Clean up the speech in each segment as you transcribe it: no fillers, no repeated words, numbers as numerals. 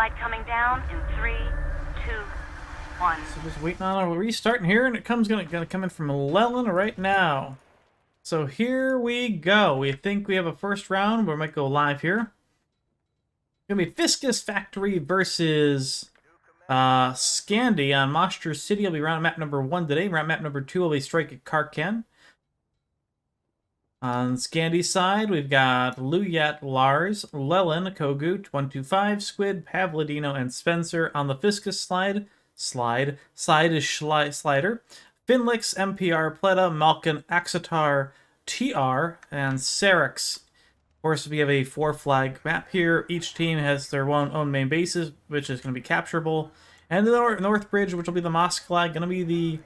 satellite coming down in 3, 2, 1. So just waiting on a restart, and here and it comes gonna come in from Lelin right now. So here we go. We think we have a first round. We might go live here. It's gonna be Fiskus Factory versus Scandi on Mashtuur City. Will be round map number 1 today. Round map number 2 will be Strike at Karkand. On Scandi's side, we've got Luyat, Lars, Lelin, Kogut, 125, Squid, Pavlidino, and Spencer. On the Fiskus side is Slider, Finlix, MPR, Pleta, Malkin, Axitar, TR, and Serix. Of course, we have a 4-flag map here. Each team has their own main bases, which is going to be capturable. And the North Bridge, which will be the mosque flag, going to be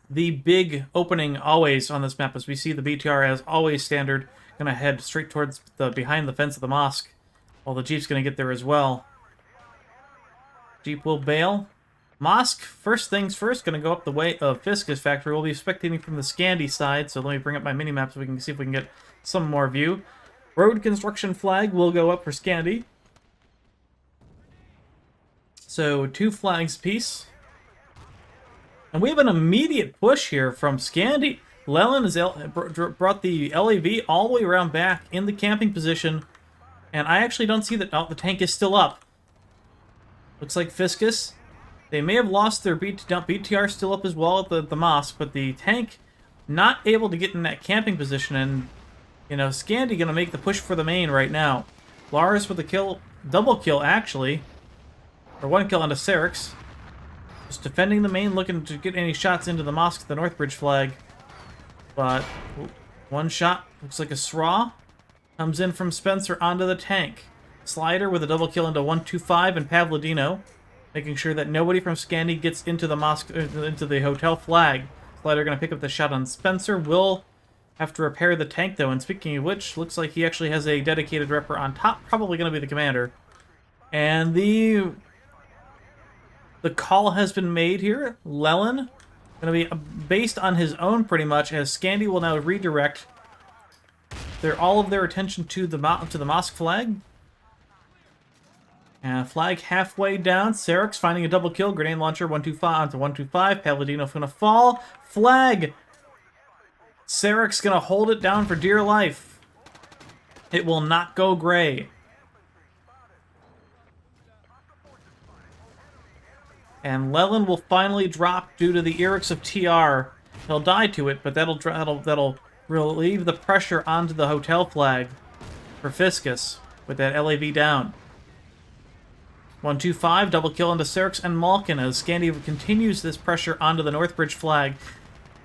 the big opening always on this map. As we see, the BTR as always standard, going to head straight towards the behind the fence of the mosque, while the Jeep's going to get there as well. Jeep will bail. Mosque, first things first, going to go up the way of Fiskus Factory. We'll be spectating from the Scandi side, so let me bring up my mini-map so we can see if we can get some more view. Road construction flag will go up for Scandi. So 2 flags apiece. And we have an immediate push here from Scandi. Lelin has brought the LAV all the way around back in the camping position. And I actually don't see that. Oh, the tank is still up. Looks like Fiskus. They may have lost their BTR still up as well at the mosque, but the tank not able to get in that camping position. And, you know, Scandi going to make the push for the main right now. Lars with a kill, double kill actually. Or 1 kill onto Serix. Just defending the main, looking to get any shots into the mosque, the Northbridge flag. But 1 shot, looks like a straw, comes in from Spencer onto the tank. Slider with a double kill into 125 and Pavlidino, making sure that nobody from Scandi gets into the mosque, into the hotel flag. Slider going to pick up the shot on Spencer. Will have to repair the tank though. And speaking of which, looks like he actually has a dedicated repper on top, probably going to be the commander. And the call has been made here. Lelin going to be based on his own pretty much, as Scandi will now redirect all of their attention to the mosque flag. And flag halfway down. Serix finding a double kill. Grenade launcher 125 onto 125. Pavlidino's going to fall. Flag! Serix going to hold it down for dear life. It will not go gray. And Lelin will finally drop due to the Erics of TR. He'll die to it, but that'll relieve the pressure onto the hotel flag for Fiskus with that LAV down. 125, double kill into Serix and Malkin as Scandi continues this pressure onto the Northbridge flag.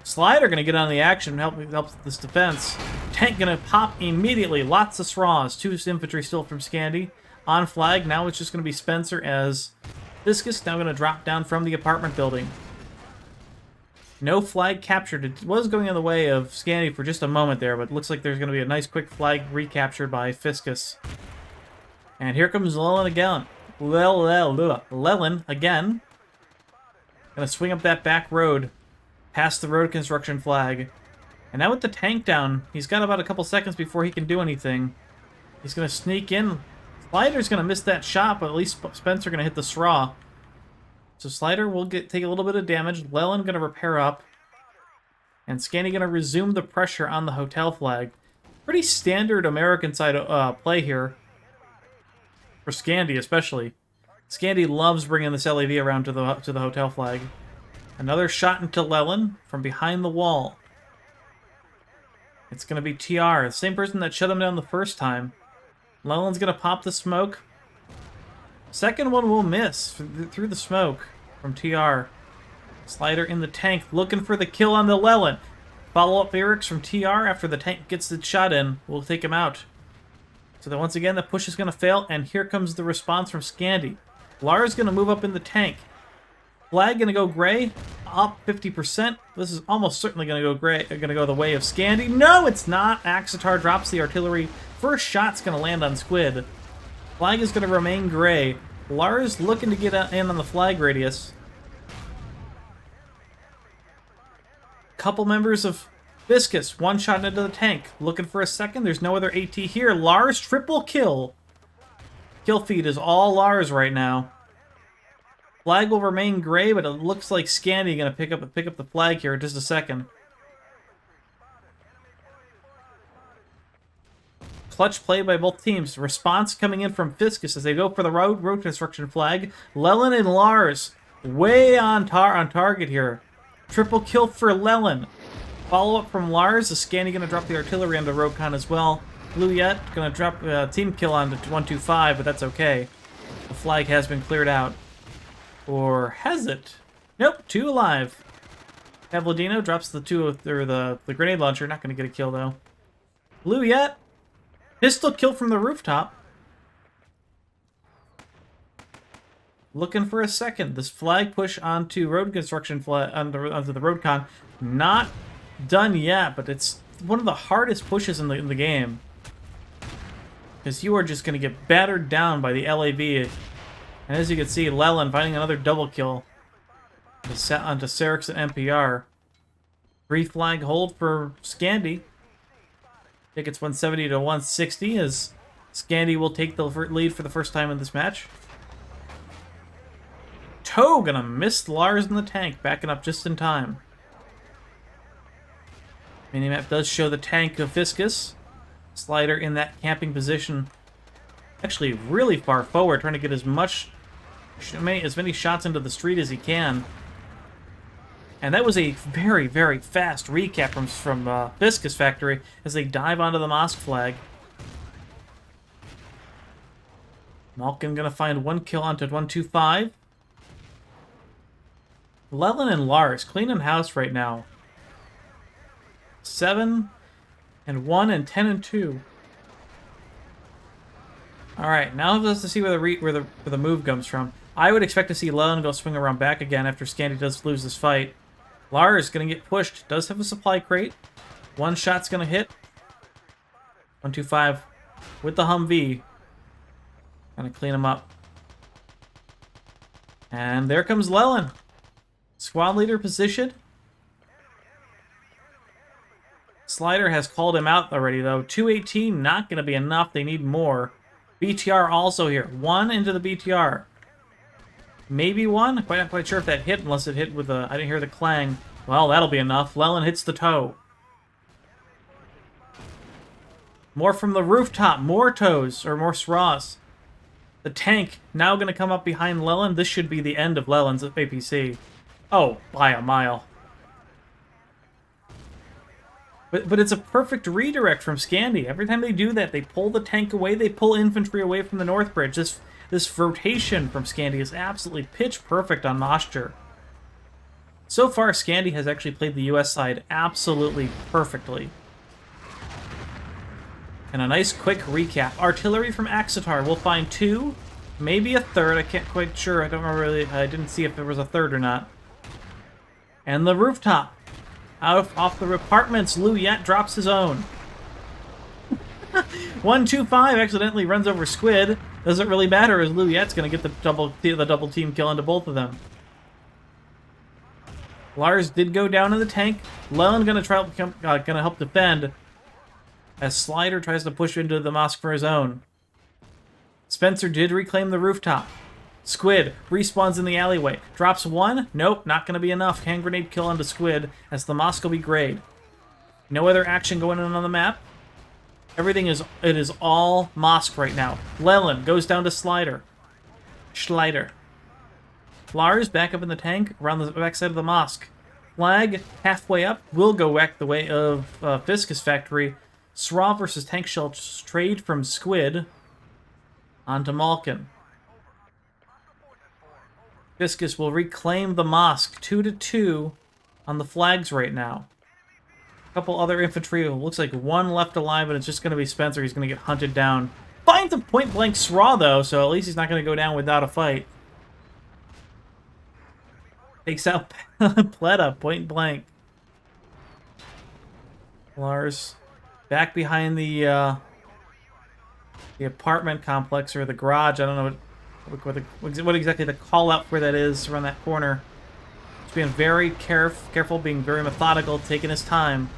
Slider going to get on the action and help this defense. Tank going to pop immediately. Lots of straws. 2 infantry still from Scandi. On flag, now it's just going to be Spencer as Fiskus now going to drop down from the apartment building. No flag captured. It was going in the way of Scandi for just a moment there, but it looks like there's going to be a nice quick flag recaptured by Fiskus. And here comes Lelin again. Lelin again. Going to swing up that back road, past the road construction flag. And now with the tank down, he's got about a couple seconds before he can do anything. He's going to sneak in. Slider's going to miss that shot, but at least Spencer going to hit the straw. So Slider will take a little bit of damage. Lelin going to repair up. And Scandi going to resume the pressure on the hotel flag. Pretty standard American side play here. For Scandi especially. Scandi loves bringing this LAV around to the hotel flag. Another shot into Lelin from behind the wall. It's going to be TR, the same person that shut him down the first time. Lelin's going to pop the smoke. Second one will miss through the smoke from TR. Slider in the tank, looking for the kill on the Lelin. Follow-up Erics from TR after the tank gets the shot in. We'll take him out. So then once again, the push is going to fail, and here comes the response from Scandi. Lars going to move up in the tank. Flag going to go gray, up 50%. This is almost certainly going to go gray. Going to go the way of Scandi. No, it's not. Axitar drops the artillery. First shot's going to land on Squid. Flag is going to remain gray. Lars looking to get in on the flag radius. Couple members of Fiskus, 1 shot into the tank. Looking for a second. There's no other AT here. Lars triple kill. Kill feed is all Lars right now. Flag will remain gray, but it looks like Scandi going to pick up the flag here in just a second. Clutch play by both teams. Response coming in from Fiskus as they go for the road construction flag. Leland and Lars way on target here. Triple kill for Leland. Follow up from Lars. Is Scandi going to drop the artillery onto Rokon as well? Bluyet going to drop team kill onto 125, but that's okay. The flag has been cleared out. Or has it? Nope, 2 alive. Pavlodino drops the grenade launcher. Not going to get a kill though. Bluyet. Pistol kill from the rooftop. Looking for a second. This flag push onto road construction onto the Rokon. Not done yet, but it's one of the hardest pushes in the game. Because you are just going to get battered down by the LAV. And as you can see, Leland finding another double kill. Set onto Serix and MPR. 3 flag hold for Scandi. I think it's 170 to 160 as Scandi will take the lead for the first time in this match. Toe gonna miss Lars in the tank, backing up just in time. Minimap does show the tank of Fiskus. Slider in that camping position. Actually really far forward, trying to get as many shots into the street as he can. And that was a very, very fast recap from Fiskus Factory as they dive onto the mosque flag. Malkin gonna find 1 kill onto 125. Leland and Lars cleaning house right now. 7 and 1 and 10 and 2. All right, now let's see where the move comes from. I would expect to see Leland go swing around back again after Scandi does lose this fight. Lars gonna get pushed. Does have a supply crate. 1 shot's gonna hit. 125 with the Humvee. Gonna clean him up. And there comes Leland. Squad leader position. Slider has called him out already, though. 218, not going to be enough. They need more. BTR also here. 1 into the BTR. Maybe 1? Not quite sure if that hit, unless it hit with a... I didn't hear the clang. Well, that'll be enough. Leland hits the toe. More from the rooftop. More toes, or more straws. The tank now going to come up behind Leland. This should be the end of Leland's APC. Oh, by a mile. But it's a perfect redirect from Scandi. Every time they do that, they pull the tank away, they pull infantry away from the North Bridge. This rotation from Scandi is absolutely pitch perfect on Mashtuur. So far, Scandi has actually played the US side absolutely perfectly. And a nice quick recap. Artillery from Axitar. We'll find 2, maybe a 3rd. I can't quite sure. I don't remember really. I didn't see if there was a 3rd or not. And the rooftop. Off the apartments, Bluyet drops his own. 125 accidentally runs over Squid. Doesn't really matter as Bluyet's going to get the double team kill into both of them. Lars did go down in the tank. Leland going to help defend as Slider tries to push into the mosque for his own. Spencer did reclaim the rooftop. Squid respawns in the alleyway. Drops 1. Nope, not going to be enough. Hand grenade kill onto Squid as the mosque will be grayed. No other action going on the map. It is all mosque right now. Leland goes down to Slider. Schleider. Lars back up in the tank around the backside of the mosque. Flag halfway up will go back the way of Fiskus Factory. Sraw versus tank shell trade from Squid onto Malkin. Fiskus will reclaim the mosque 2-2 on the flags right now. A couple other infantry. It looks like 1 left alive, but it's just going to be Spencer. He's going to get hunted down. Finds a point-blank Sraw, though, so at least he's not going to go down without a fight. Takes out Pleta, point-blank. Lars back behind the apartment complex, or the garage. I don't know what exactly the call-out for that is around that corner. Just being very careful, being very methodical, taking his time.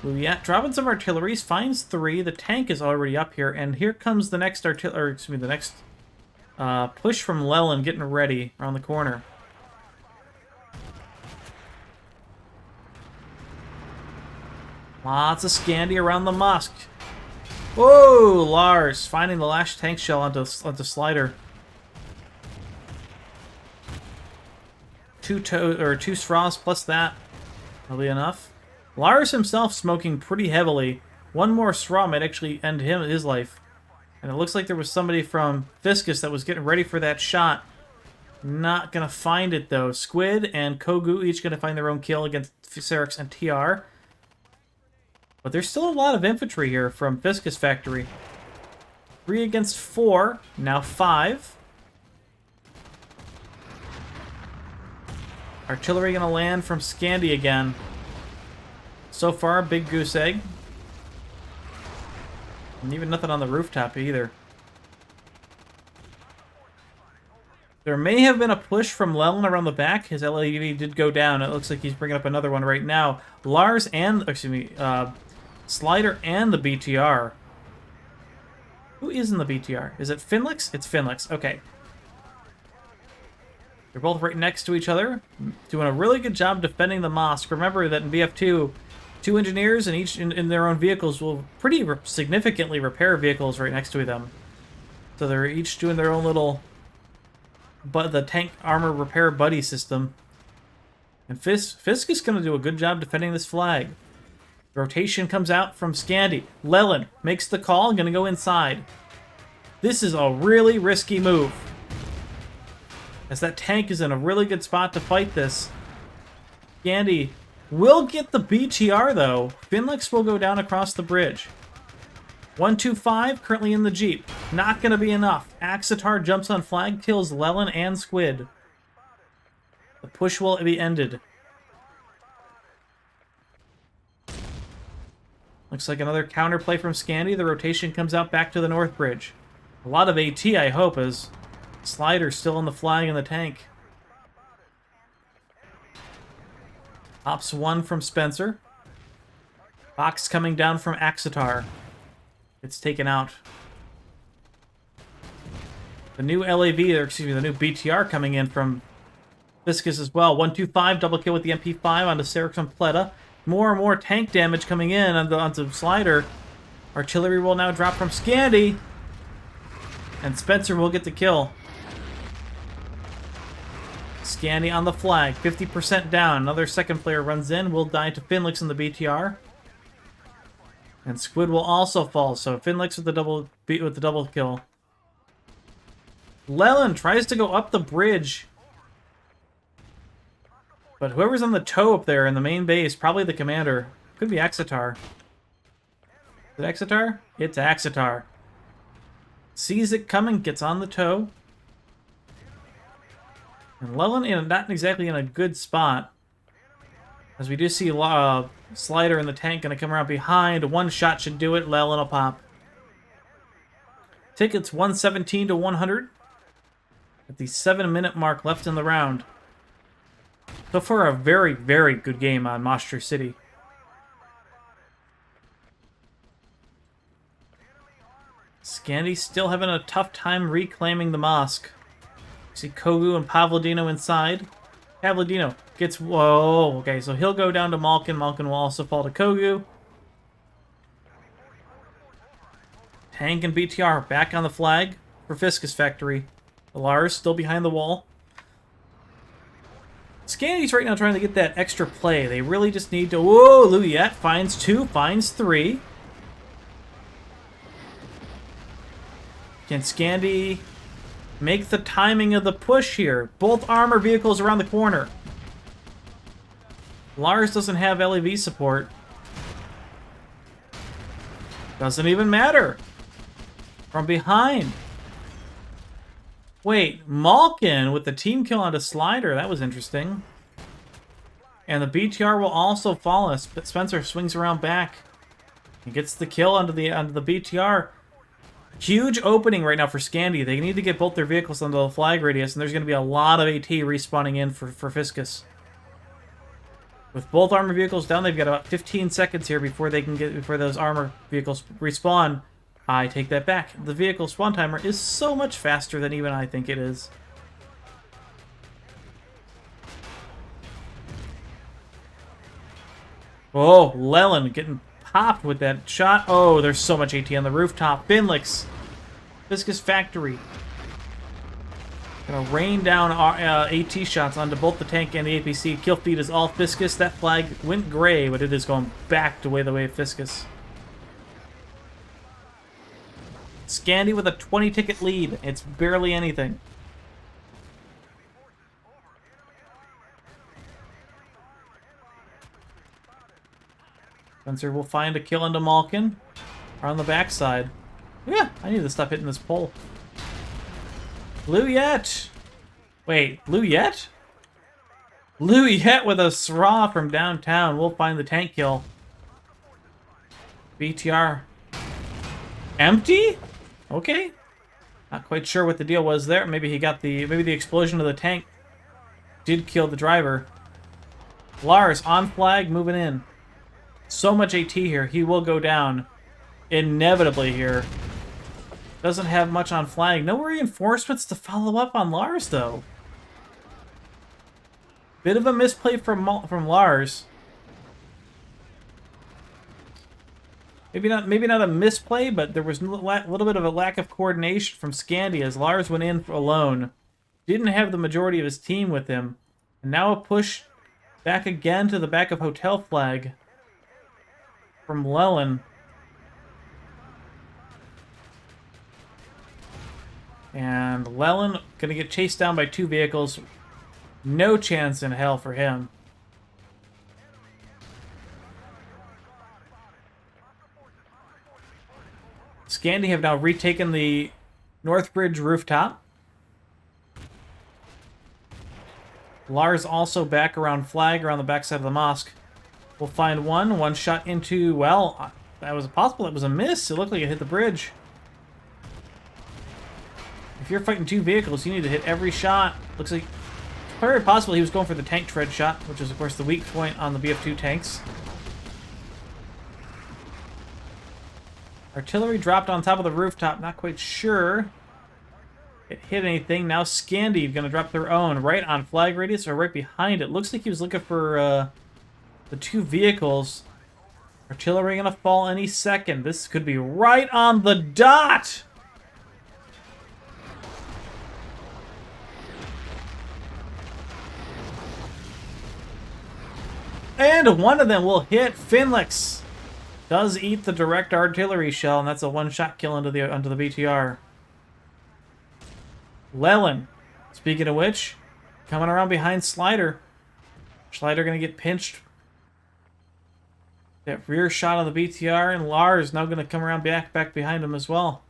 Yeah, dropping some artillery, finds 3. The tank is already up here, and here comes the next the next push from Leland getting ready around the corner. Lots of Scandi around the mosque. Whoa, Lars finding the last tank shell onto Slider. 2 straws plus that. That'll be enough. Lars himself smoking pretty heavily. One more straw might actually end his life. And it looks like there was somebody from Fiskus that was getting ready for that shot. Not gonna find it though. Squid and Kogu each gonna find their own kill against Syrinx and TR. But there's still a lot of infantry here from Fiskus Factory. 3 against 4, now 5. Artillery gonna land from Scandi again. So far, big goose egg. And even nothing on the rooftop either. There may have been a push from Leland around the back. His LAV did go down. It looks like he's bringing up another one right now. Lars and, Slider and the BTR. Who is in the BTR? Is it Finlix? It's Finlix. Okay. They're both right next to each other, doing a really good job defending the mosque. Remember that in BF2, 2 engineers and each in their own vehicles will pretty significantly repair vehicles right next to them. So they're each doing their own little, the tank armor repair buddy system. And Fisk is going to do a good job defending this flag. Rotation comes out from Scandi. Leland makes the call, going to go inside. This is a really risky move, as that tank is in a really good spot to fight this. Scandi will get the BTR, though. Finlix will go down across the bridge. 125 currently in the Jeep. Not going to be enough. Axitar jumps on flag, kills Leland and Squid. The push will be ended. Looks like another counterplay from Scandi. The rotation comes out back to the north bridge. A lot of AT, I hope, as Slider's still on the flag in the tank. Ops 1 from Spencer. Box coming down from Axitar. It's taken out. The new LAV, or excuse me, the new BTR coming in from Fiskus as well. 125, double kill with the MP5 onto Syrinx and Pleta. More and more tank damage coming in onto Slider. Artillery will now drop from Scandi. And Spencer will get the kill. Scandi on the flag, 50% down. Another second player runs in, will die to Finlix in the BTR. And Squid will also fall, so Finlix with the double kill. Leland tries to go up the bridge. But whoever's on the tow up there in the main base, probably the commander. Could be Axitar. Is it Axitar? It's Axitar. Sees it coming, gets on the tow. And Leland not exactly in a good spot, as we do see Slider in the tank going to come around behind. One shot should do it. Leland will pop. Tickets 117 to 100 at the 7-minute mark left in the round. So far, a very, very good game on Mashtuur City. Scandi still having a tough time reclaiming the mosque. See Kogu and Pavlodino inside. Pavlodino gets... Whoa, okay, so he'll go down to Malkin. Malkin will also fall to Kogu. Tank and BTR back on the flag for Fiskus Factory. Lars still behind the wall. Scandi's right now trying to get that extra play. They really just need to... Whoa, Louiette finds 2, finds 3. Can Scandi make the timing of the push here? Both armor vehicles around the corner. Lars doesn't have LAV support. Doesn't even matter. From behind. Wait, Malkin with the team kill onto Slider. That was interesting. And the BTR will also fall as Spencer swings around back. He gets the kill onto the BTR. Huge opening right now for Scandi. They need to get both their vehicles onto the flag radius, and there's going to be a lot of AT respawning in for Fiskus. With both armor vehicles down, they've got about 15 seconds here before those armor vehicles respawn. I take that back. The vehicle spawn timer is so much faster than even I think it is. Oh, Leland getting popped with that shot. Oh, there's so much AT on the rooftop. Finlix. Fiskus Factory. Gonna rain down AT shots onto both the tank and the APC. Kill feed is all Fiskus. That flag went gray, but it is going back the way of Fiskus. Scandi with a 20-ticket lead. It's barely anything. Spencer will find a kill into Malkin. Or on the backside. Yeah, I need to stop hitting this pole. Blue Yet! Wait, Blue Yet? Blue Yet with a SRA from downtown. We'll find the tank kill. BTR. Empty? Okay. Not quite sure what the deal was there. Maybe the explosion of the tank did kill the driver. Lars on flag, moving in. So much AT here. He will go down. Inevitably here. Doesn't have much on flag. No reinforcements to follow up on Lars, though. Bit of a misplay from Lars. Maybe not a misplay, but there was a little bit of a lack of coordination from Scandi as Lars went in alone. Didn't have the majority of his team with him. And now a push back again to the back of Hotel Flag from Leland. And Leland gonna get chased down by two vehicles. No chance in hell for him. Scandi have now retaken the North Bridge rooftop. Lars also back around flag around the backside of the mosque. We'll find one shot into, well, that was possible. It was a miss. It looked like it hit the bridge. If you're fighting two vehicles, you need to hit every shot. Looks like it's very possible he was going for the tank tread shot, which is, of course, the weak point on the BF2 tanks. Artillery dropped on top of the rooftop. Not quite sure it hit anything. Now Scandi going to drop their own right on flag radius or right behind it. Looks like he was looking for the two vehicles. Artillery going to fall any second. This could be right on the dot. And one of them will hit. Finlix does eat the direct artillery shell, and that's a one-shot kill onto the BTR. Leland, speaking of which, coming around behind Slider. Slider going to get pinched. That rear shot on the BTR, and Lars now going to come around back behind him as well.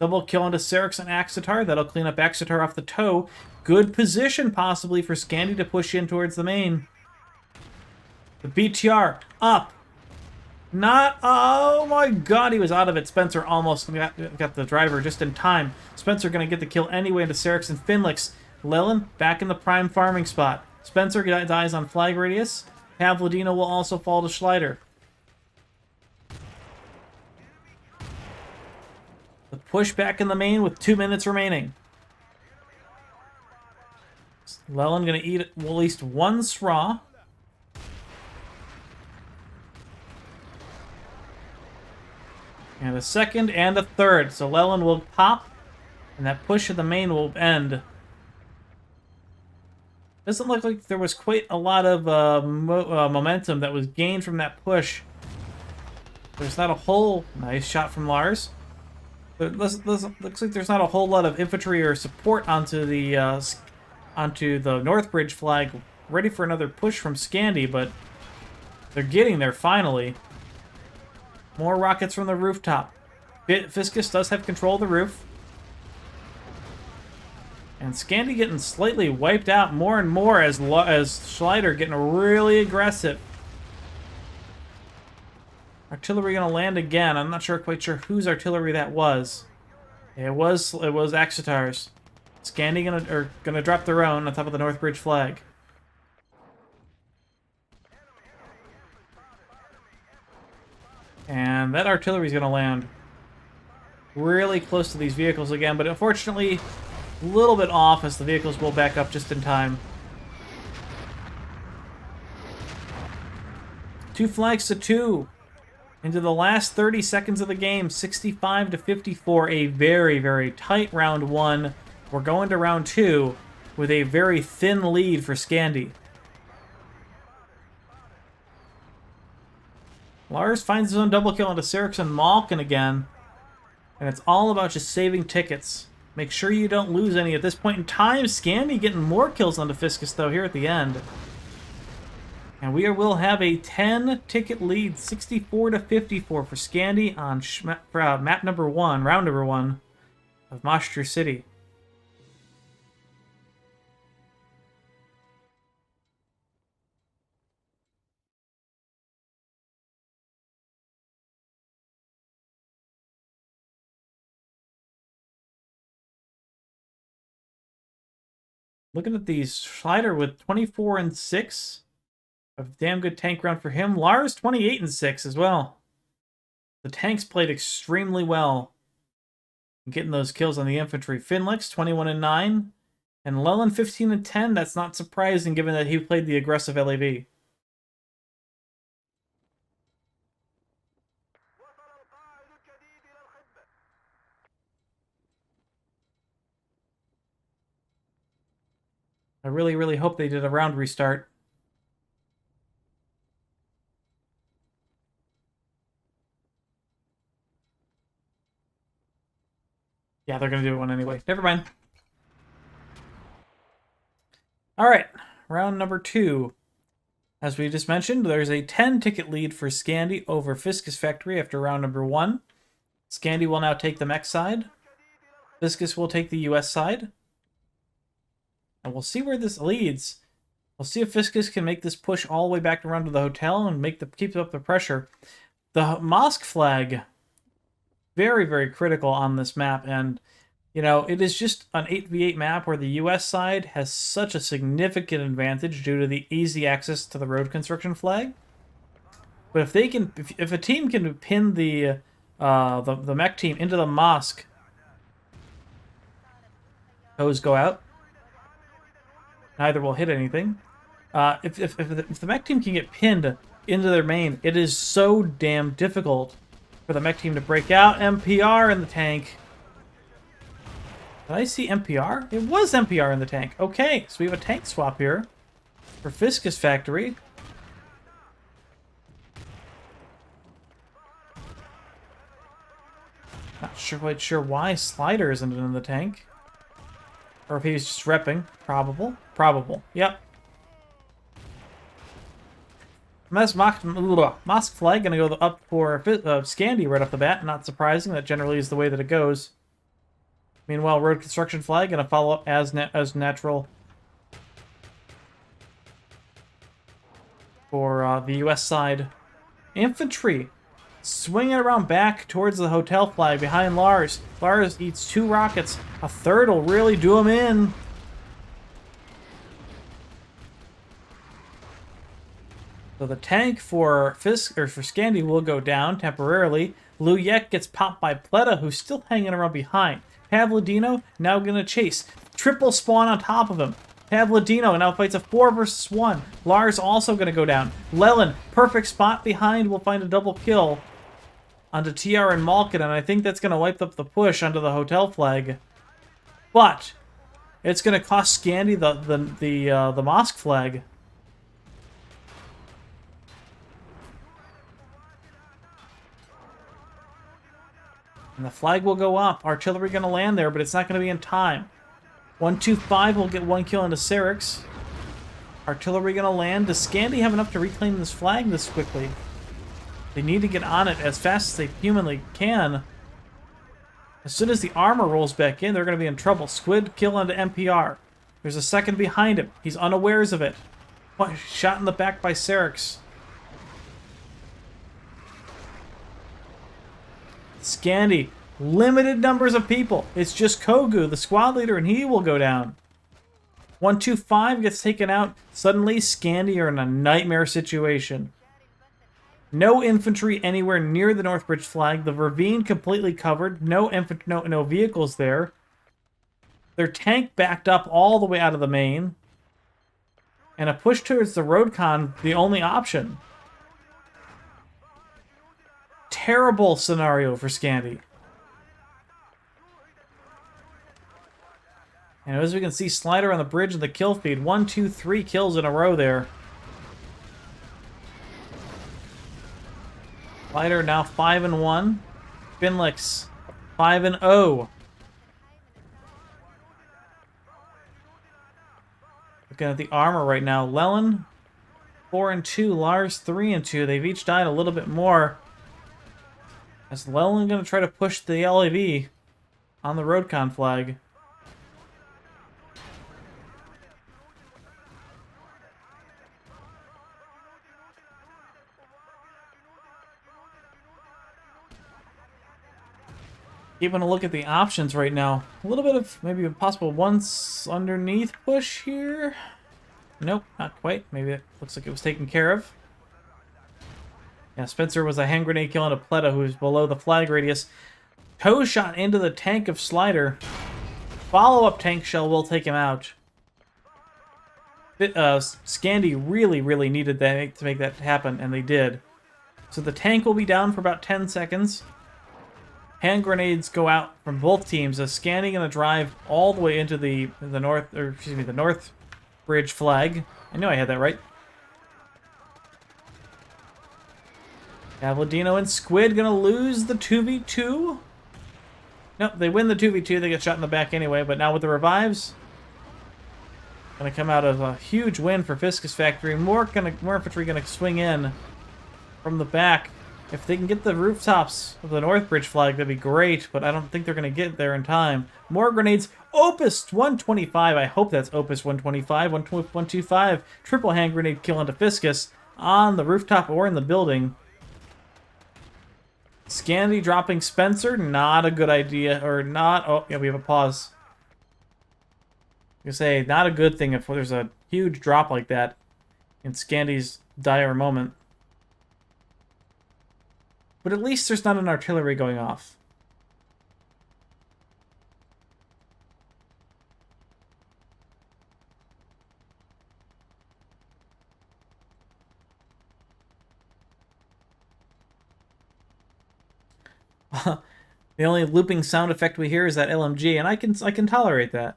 Double kill into Serix and Axitar. That'll clean up Axitar off the toe. Good position, possibly, for Scandi to push in towards the main. The BTR up. Not. Oh my god, he was out of it. Spencer almost got the driver just in time. Spencer going to get the kill anyway into Serix and Finlix. Leland back in the prime farming spot. Spencer dies on flag radius. Pavlodino will also fall to Schleider. The push back in the main with 2 minutes remaining. Leland going to eat at least one SRA. And a second and a third. So Leland will pop, and that push of the main will end. Doesn't look like there was quite a lot of momentum that was gained from that push. There's not a whole... Nice shot from Lars. But looks like there's not a whole lot of infantry or support onto the North Bridge flag, ready for another push from Scandi, but they're getting there finally. More rockets from the rooftop. Fiskus does have control of the roof. And Scandi getting slightly wiped out more and more as Schleider getting really aggressive. Artillery going to land again. I'm not quite sure whose artillery that was. It was Axitar's. Scandi gonna drop their own on top of the North Bridge flag. And that artillery is going to land really close to these vehicles again, but unfortunately, a little bit off as the vehicles will back up just in time. 2 flags to 2. Into the last 30 seconds of the game, 65 to 54, a very, very tight round 1. We're going to round 2 with a very thin lead for Scandi. Lars finds his own double kill onto Cyrix and Malkin again. And it's all about just saving tickets. Make sure you don't lose any at this point in time. Scandi getting more kills onto Fiskus, though, here at the end. And we will have a 10-ticket lead, 64 to 54 for Scandi on map number 1, round number 1 of Mashtuur City. Looking at these, Schneider with 24 and 6. A damn good tank round for him. Lars 28 and 6 as well. The tanks played extremely well, getting those kills on the infantry. Finlix 21 and 9. And Leland 15 and 10. That's not surprising given that he played the aggressive LAV. I really, really hope they did a round restart. Yeah, they're going to do one anyway. Never mind. All right, round number 2. As we just mentioned, there's a 10-ticket lead for Scandi over Fiskus Factory after round number 1. Scandi will now take the mech side. Fiskus will take the US side. And we'll see where this leads. We'll see if Fiskus can make this push all the way back around to the hotel and keep up the pressure. The mosque flag, very, very critical on this map. And, you know, it is just an 8v8 map where the US side has such a significant advantage due to the easy access to the road construction flag. But if they can, if a team can pin the mech team into the mosque, those go out. Neither will hit anything. If the mech team can get pinned into their main, it is so damn difficult for the mech team to break out. MPR in the tank. Did I see MPR? It was MPR in the tank. Okay, so we have a tank swap here for Fiskus Factory. Not quite sure why Slider isn't in the tank. Or if he's just repping. Probable. Yep. Mosque flag gonna go up for Scandi right off the bat. Not surprising. That generally is the way that it goes. Meanwhile, road construction flag gonna follow up as natural for the U.S. side. Infantry swinging around back towards the hotel flag behind Lars. Lars eats 2 rockets. A third will really do him in. So the tank for Scandi will go down temporarily. Luyek gets popped by Pleta, who's still hanging around behind. Pavlodino now gonna chase. Triple spawn on top of him. Pavlodino now fights a 4 versus 1. Lars also gonna go down. Leland, perfect spot behind, will find a double kill onto TR and Malkin, and I think that's gonna wipe up the push onto the hotel flag. But it's gonna cost Scandi the mosque flag. And the flag will go up. Artillery going to land there, but it's not going to be in time. 125 will get 1 kill into Cyrix. Artillery going to land. Does Scandi have enough to reclaim this flag this quickly? They need to get on it as fast as they humanly can. As soon as the armor rolls back in, they're going to be in trouble. Squid kill onto MPR. There's a second behind him. He's unawares of it. What? Shot in the back by Cyrix. Scandi, limited numbers of people. It's just Kogu, the squad leader, and he will go down. 125 gets taken out. Suddenly, Scandi are in a nightmare situation. No infantry anywhere near the North Bridge flag. The ravine completely covered. No vehicles there. Their tank backed up all the way out of the main. And a push towards the road con, the only option. Terrible scenario for Scandi. And as we can see, Slider on the bridge and the kill feed. 1, 2, 3 kills in a row there. Slider now 5-1. Finlix 5-0. Looking at the armor right now. Lellen 4-2. Lars 3-2. They've each died a little bit more. Is Lellen going to try to push the LAV on the Roadcon flag? Keeping a look at the options right now. A little bit of maybe a possible once underneath push here. Nope, not quite. Maybe it looks like it was taken care of. Yeah, Spencer was a hand grenade killing a Pleta who's below the flag radius. Toe shot into the tank of Slider. Follow-up tank shell will take him out. Scandi really needed that to make that happen, and they did. So the tank will be down for about 10 seconds. Hand grenades go out from both teams as Scandi gonna drive all the way into the North Bridge flag. I know I had that right. Cavladino and Squid gonna lose the 2v2. Nope, they win the 2v2. They get shot in the back anyway, but now with the revives, gonna come out of a huge win for Fiskus Factory. More infantry gonna swing in from the back. If they can get the rooftops of the North Bridge flag, that'd be great, but I don't think they're going to get there in time. More grenades. Opus 125. I hope that's Opus 125. 125. Triple hand grenade kill into Fiskus on the rooftop or in the building. Scandi dropping Spencer. Not a good idea. Or not... Oh, yeah, we have a pause. I say, not a good thing if there's a huge drop like that in Scandi's dire moment. But at least there's not an artillery going off. The only looping sound effect we hear is that LMG, and I can tolerate that.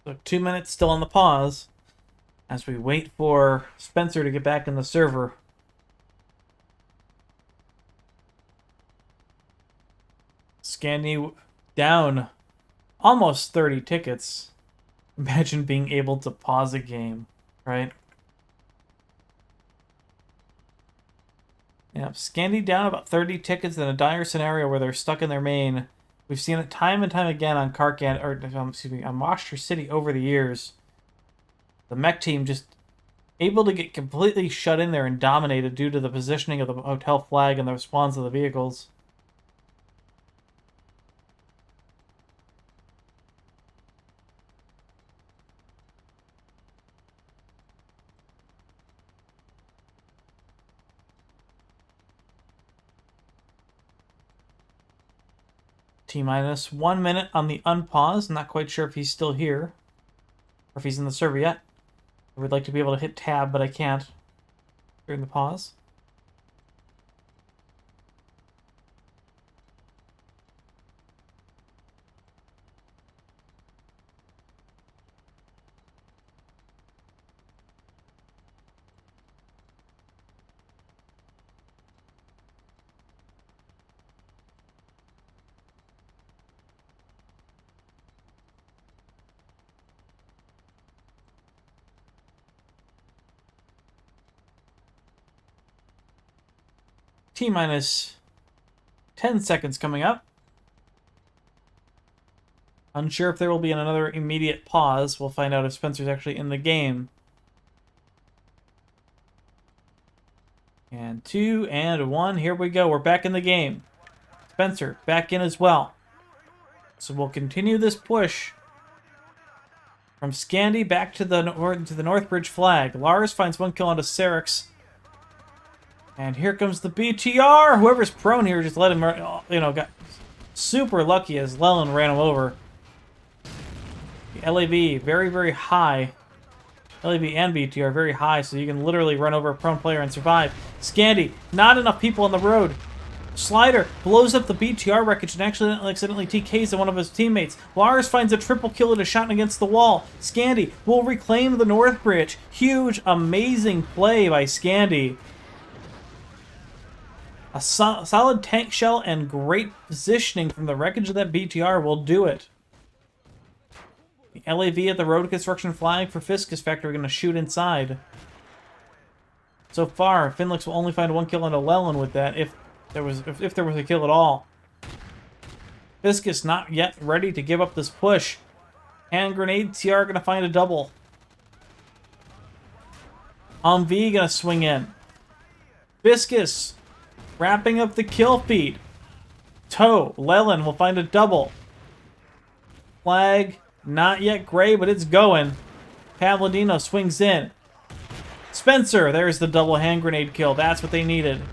So 2 minutes still on the pause as we wait for Spencer to get back in the server. Scandi down almost 30 tickets. Imagine being able to pause a game, right? Yeah, Scandi down about 30 tickets in a dire scenario where they're stuck in their main. We've seen it time and time again on Karkand, or excuse me, on Mashtuur City over the years. The mech team just able to get completely shut in there and dominated due to the positioning of the hotel flag and the response of the vehicles. T-minus 1 minute on the unpause. Not quite sure if he's still here. Or if he's in the server yet. I would like to be able to hit tab, but I can't during the pause. T-minus 10 seconds coming up. Unsure if there will be another immediate pause. We'll find out if Spencer's actually in the game. And 2 and 1. Here we go. We're back in the game. Spencer back in as well. So we'll continue this push from Scandi back to the Northbridge flag. Lars finds 1 kill onto Serix. And here comes the BTR. Whoever's prone here just let him, got super lucky as Leland ran him over. The LAV, very, very high. LAV and BTR very high, so you can literally run over a prone player and survive. Scandi, not enough people on the road. Slider blows up the BTR wreckage and accidentally TKs one of his teammates. Lars finds a triple kill and a shot against the wall. Scandi will reclaim the North Bridge. Huge, amazing play by Scandi. A solid tank shell and great positioning from the wreckage of that BTR will do it. The LAV at the road construction flag for Fiskus factory going to shoot inside. So far, Finlix will only find 1 kill onto Leland with that, if there was a kill at all. Fiskus not yet ready to give up this push. Hand grenade, TR going to find a double. V going to swing in. Fiskus wrapping up the kill feed. Toe, Leland will find a double. Flag, not yet gray, but it's going. Pavlodino swings in. Spencer, there's the double hand grenade kill. That's what they needed.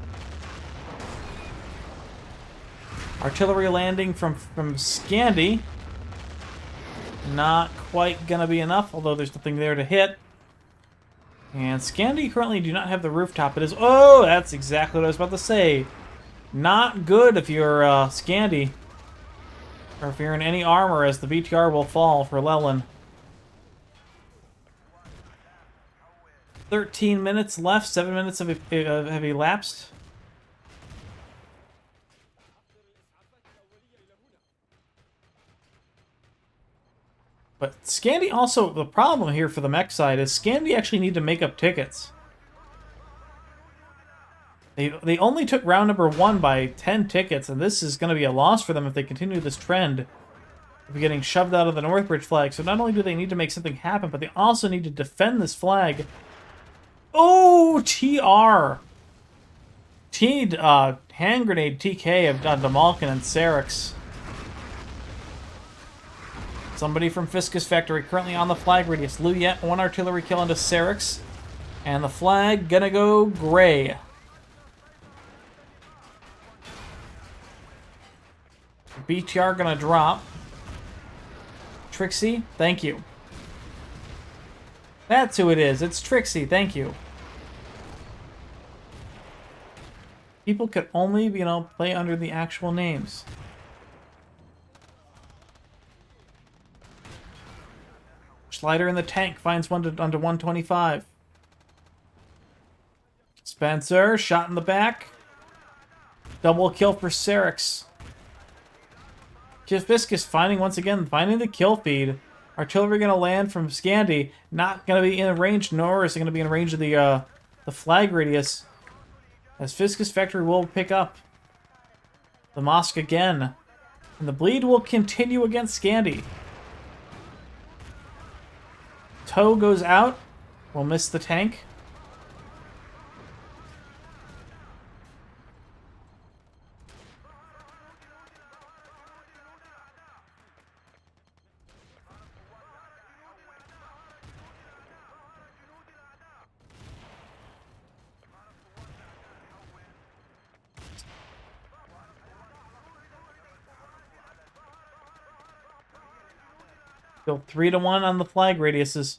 Artillery landing from Scandi. Not quite gonna be enough, although there's nothing there to hit. And Scandi currently do not have the rooftop. It is... Oh, that's exactly what I was about to say. Not good if you're Scandi. Or if you're in any armor, as the BTR will fall for Leland. 13 minutes left. 7 minutes have elapsed. But Scandi also, the problem here for the mech side is Scandi actually need to make up tickets. They only took round number 1 by 10 tickets, and this is going to be a loss for them if they continue this trend of getting shoved out of the Northbridge flag. So not only do they need to make something happen, but they also need to defend this flag. Oh, TR! Hand grenade TK of Malkin and Serix. Somebody from Fiskus Factory currently on the flag radius. Luyet, 1 artillery kill into Serix. And the flag gonna go gray. BTR gonna drop. Trixie, thank you. That's who it is. It's Trixie, thank you. People could only, play under the actual names. Slider in the tank finds one onto 125. Spencer, shot in the back. Double kill for Serix. Fiskus finding the kill feed. Artillery going to land from Scandi. Not going to be in range, nor is it going to be in range of the flag radius. As Fiskus Factory will pick up the mosque again. And the bleed will continue against Scandi. Toe goes out. We'll miss the tank. Still 3-1 on the flag radiuses.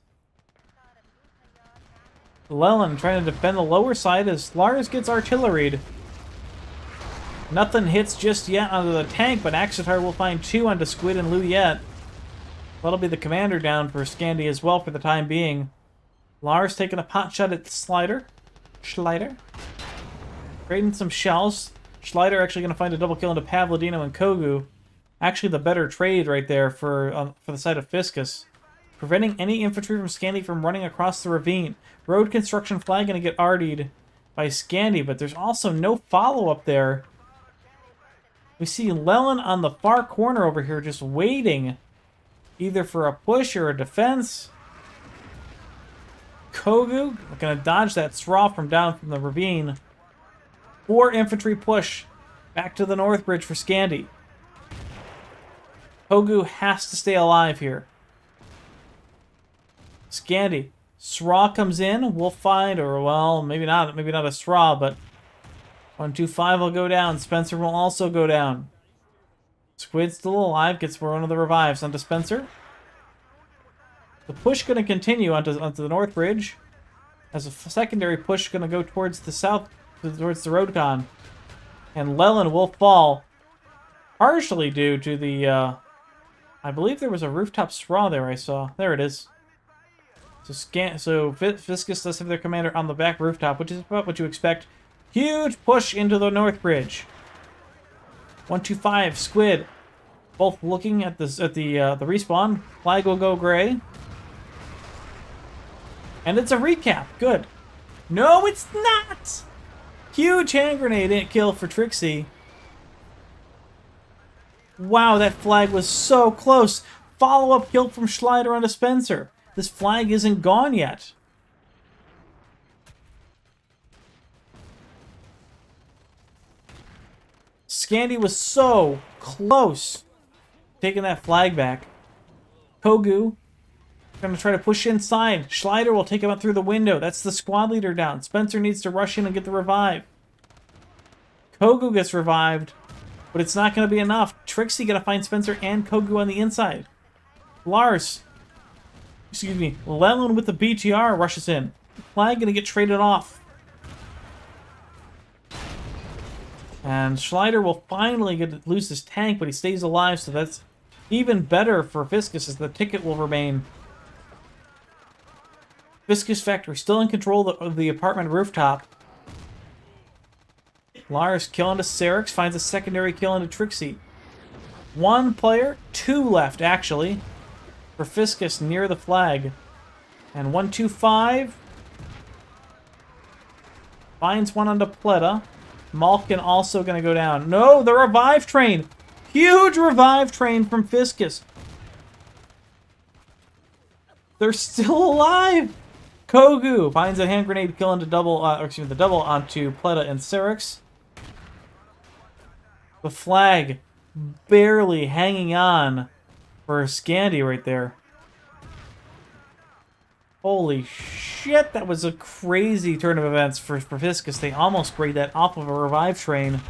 Leland trying to defend the lower side as Lars gets artilleried. Nothing hits just yet onto the tank, but Axitar will find 2 onto Squid and Luyet. That'll be the commander down for Scandi as well for the time being. Lars taking a pot shot at Schleider. Trading some shells. Schleider actually going to find a double kill into Pavlodino and Kogu. Actually the better trade right there for the side of Fiskus. Preventing any infantry from Scandi from running across the ravine. Road construction flag going to get artied. by Scandi, but there's also no follow-up there. We see Leland on the far corner over here just waiting, either for a push or a defense. Kogu going to dodge that straw from down from the ravine. 4 infantry push back to the North Bridge for Scandi. Kogu has to stay alive here. Scandi. Straw comes in. We'll find, or well, maybe not a straw, but 125 will go down. Spencer will also go down. Squid's still alive. Gets one of the revives onto Spencer. The push going to continue onto the North Bridge. As a secondary push going to go towards the south, towards the Roadcon. And Leland will fall. Partially due to the, I believe there was a rooftop straw there I saw. There it is. So Fiskus does have their commander on the back rooftop, which is about what you expect. Huge push into the North Bridge. 125, Squid. Both looking at the respawn. Flag will go gray. And it's a recap. Good. No, it's not! Huge hand grenade kill for Trixie. Wow, that flag was so close. Follow-up kill from Schleider onto Spencer. This flag isn't gone yet. Scandi was so close taking that flag back. Kogu going to try to push inside. Schleider will take him out through the window. That's the squad leader down. Spencer needs to rush in and get the revive. Kogu gets revived, but it's not going to be enough. Trixie going to find Spencer and Kogu on the inside. Leland with the BTR rushes in. Flag going to get traded off. And Schleider will finally lose his tank, but he stays alive, so that's even better for Fiskus, as the ticket will remain. Fiskus Factory still in control of the apartment rooftop. Lars kill into Serix, finds a secondary kill into Trixie. 1 player, 2 left actually, for Fiskus near the flag. And 125 finds one onto Pleta. Malkin also going to go down. No, the revive train! Huge revive train from Fiskus. They're still alive! Kogu finds a hand grenade kill into the double onto Pleta and Serix. The flag barely hanging on for Scandi right there. Holy shit, that was a crazy turn of events for Fiskus. They almost sprayed that off of a revive train.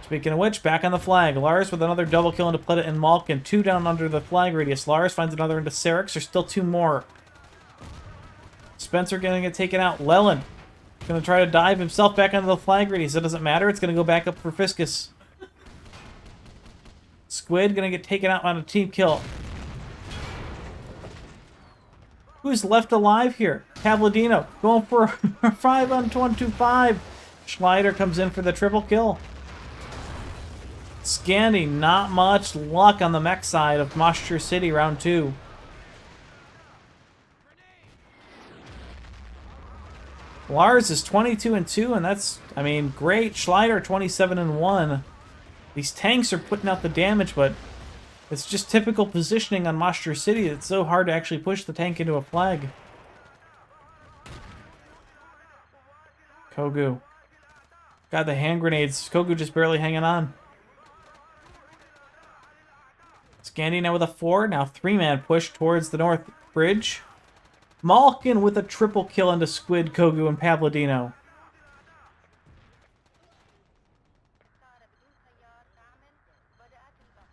Speaking of which, back on the flag. Lars with another double kill into Pleta and Malkin. 2 down under the flag radius. Lars finds another into Serix. There's still 2 more. Spencer going to get taken out. Leland going to try to dive himself back onto the flag radius. It doesn't matter. It's going to go back up for Fiskus. Squid going to get taken out on a team kill. Who's left alive here? Pavlidino going for 5 on 125. Schleider comes in for the triple kill. Scandi, not much luck on the mech side of Mashtuur City, round 2. Lars is 22-2, and that's, I mean, great. Schleider 27-1. These tanks are putting out the damage, but it's just typical positioning on Mashtuur City. It's so hard to actually push the tank into a flag. Kogu. Got the hand grenades. Kogu just barely hanging on. Scandi now with a 4. Now 3-man push towards the North Bridge. Malkin with a triple kill into Squid, Kogu, and Pavlidino.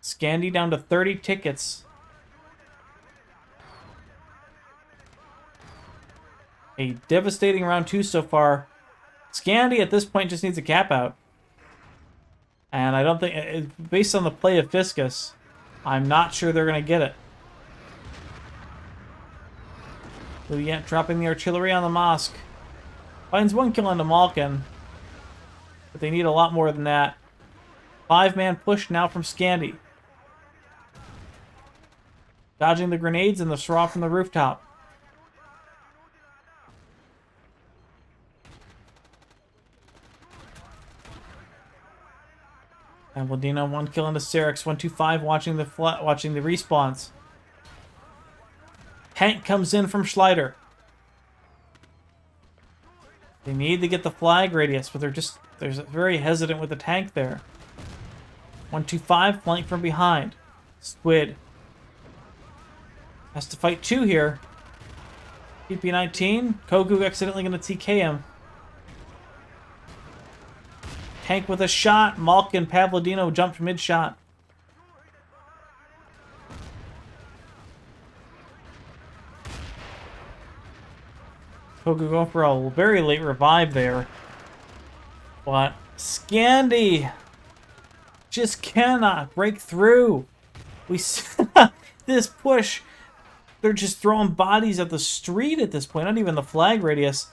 Scandi down to 30 tickets. A devastating round 2 so far. Scandi at this point just needs a cap out. And I don't think, based on the play of Fiskus, I'm not sure they're going to get it. Luyent dropping the artillery on the mosque. Finds 1 kill into Malkin. But they need a lot more than that. 5-man push now from Scandi. Dodging the grenades and the straw from the rooftop. Ladino, 1 kill into Syrinx. 125 watching the respawns. Tank comes in from Schleider. They need to get the flag radius, but they're very hesitant with the tank there. 125 flank from behind. Squid has to fight 2 here. PP-19. Kogu accidentally going to TK him. Tank with a shot. Malkin, Pavlodino jumped mid-shot. Kogu going for a very late revive there. But Scandi just cannot break through. This push, they're just throwing bodies at the street at this point, not even the flag radius.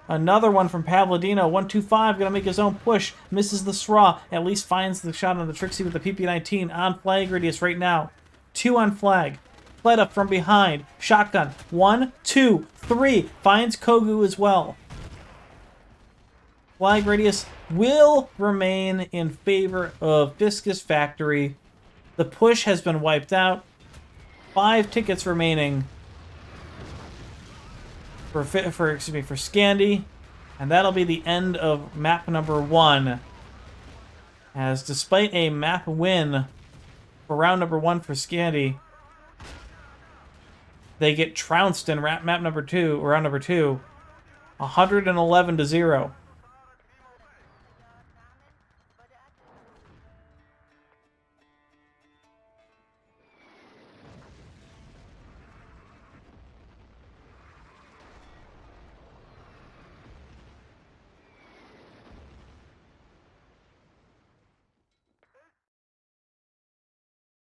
Another one from Pavlodino, 125, gonna make his own push, misses the SRA, at least finds the shot on the Trixie with the PP-19 on flag radius right now. 2 on flag. Fled up from behind. Shotgun. 1, 2, 3. Finds Kogu as well. Flag radius will remain in favor of Fiskus Factory. The push has been wiped out. 5 tickets remaining for Scandi, and that'll be the end of map number 1. As despite a map win for round number 1 for Scandi, they get trounced in map number 2, or round number 2, 111-0.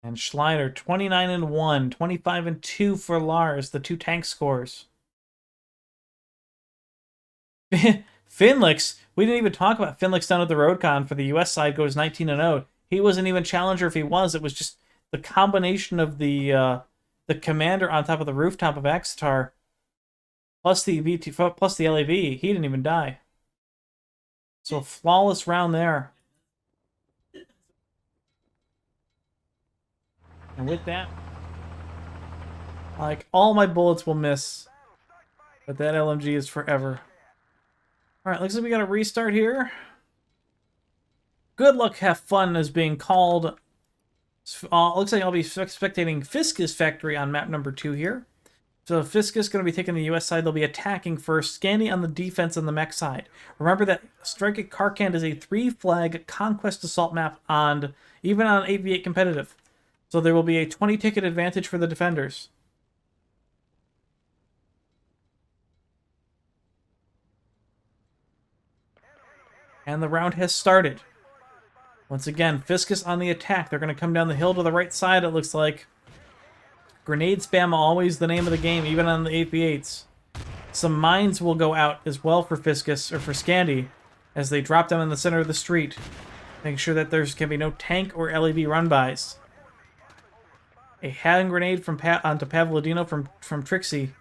And Schleider, 29-1, 25-2 for Lars, the 2 tank scores. Finlix, we didn't even talk about Finlix down at the Roadcon for the US side, goes 19-0. He wasn't even challenger if he was. It was just the combination of the commander on top of the rooftop of Axitar, plus the VT, plus the LAV. He didn't even die. So a flawless round there. And with that, like, all my bullets will miss, but that LMG is forever. Alright, looks like we got a restart here. Good luck, have fun is being called. Looks like I'll be spectating Fiskus Factory on map number 2 here. So Fiskus going to be taking the US side. They'll be attacking first. Scandi on the defense on the mech side. Remember that Strike at Karkand is a 3-flag Conquest Assault map, even on 8v8 competitive. So there will be a 20-ticket advantage for the defenders. And the round has started. Once again, Fiskus on the attack. They're going to come down the hill to the right side, it looks like. Grenade spam, always the name of the game, even on the 8v8s. Some mines will go out as well for Fiskus, or for Scandi, as they drop them in the center of the street. Making sure that there can be no tank or LAV run-bys. A hand grenade from onto Pavlodino from Trixie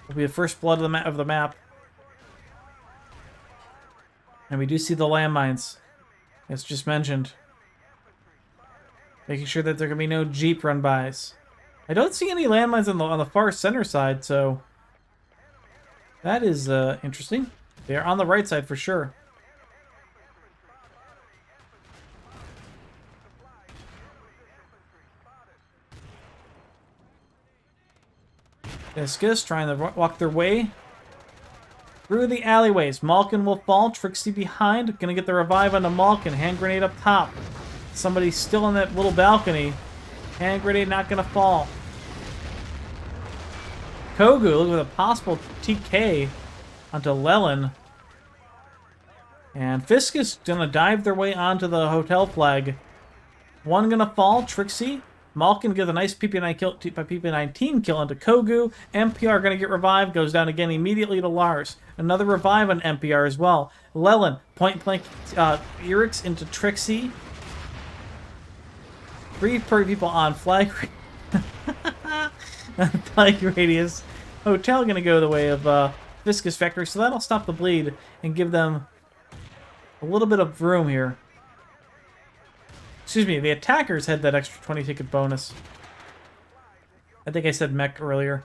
will be the first blood of the map. And we do see the landmines, as just mentioned. Making sure that there can be no Jeep run-bys. I don't see any landmines on the far center side, so that is interesting. They're on the right side for sure. Fiskus trying to walk their way through the alleyways. Malkin will fall. Trixie behind. Gonna get the revive onto Malkin. Hand grenade up top. Somebody's still on that little balcony. Hand grenade not gonna fall. Kogu, look with a possible TK onto Leland. And Fiskus gonna dive their way onto the hotel flag. One gonna fall. Trixie. Malkin gets a nice PP-19 kill onto Kogu. MPR going to get revived. Goes down again immediately to Lars. Another revive on MPR as well. Leland, point blank, Eric's into Trixie. 3 people on flag. Flag radius. Hotel going to go the way of Fiskus Factory. So that'll stop the bleed and give them a little bit of room here. Excuse me, the attackers had that extra 20 ticket bonus. I think I said mech earlier.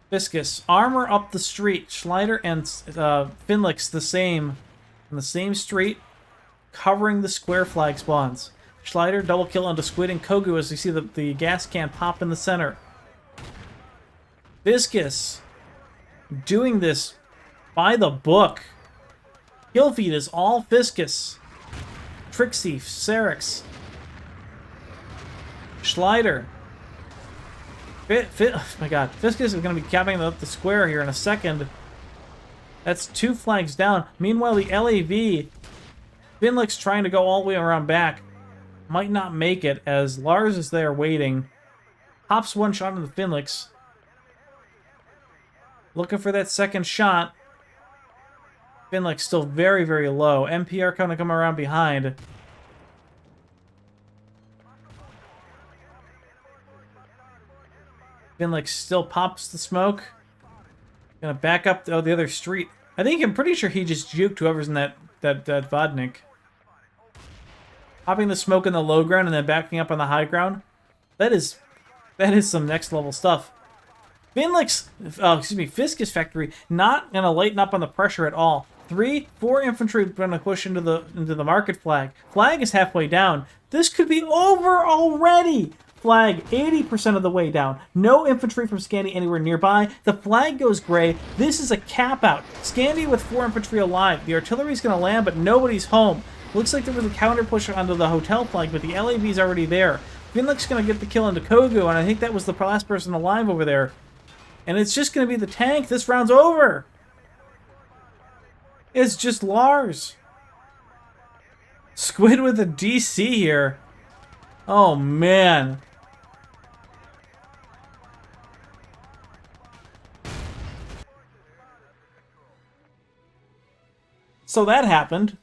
Fiskus, armor up the street. Schleider and Finlick's the same. On the same street, covering the square flag spawns. Schleider double kill onto Squid and Kogu as you see the gas can pop in the center. Fiskus doing this by the book. Kill feed is all Fiskus. Trixie, Serix. Schleider. Oh my god. Fiskus is going to be capping up the square here in a second. That's 2 flags down. Meanwhile, the LAV, Finlick's trying to go all the way around back. Might not make it as Lars is there waiting. Pops 1 shot into Finlick's. Looking for that second shot. Finlick's still very, very low. MPR going to come around behind. Finlick still pops the smoke. Gonna back up the other street. I'm pretty sure he just juked whoever's in that Vodnik. Popping the smoke in the low ground and then backing up on the high ground. That is some next level stuff. Fiskus factory not gonna lighten up on the pressure at all. 4 infantry gonna push into the market flag. Flag is halfway down. This could be over already. Flag 80% of the way down. No infantry from Scandi anywhere nearby. The flag goes gray. This is a cap out. Scandi with 4 infantry alive. The artillery's going to land, but nobody's home. Looks like there was a counter push onto the hotel flag, but the LAV's already there. Finlick's going to get the kill into Kogu, and I think that was the last person alive over there. And it's just going to be the tank. This round's over. It's just Lars. Squid with a DC here. Oh, man. So that happened.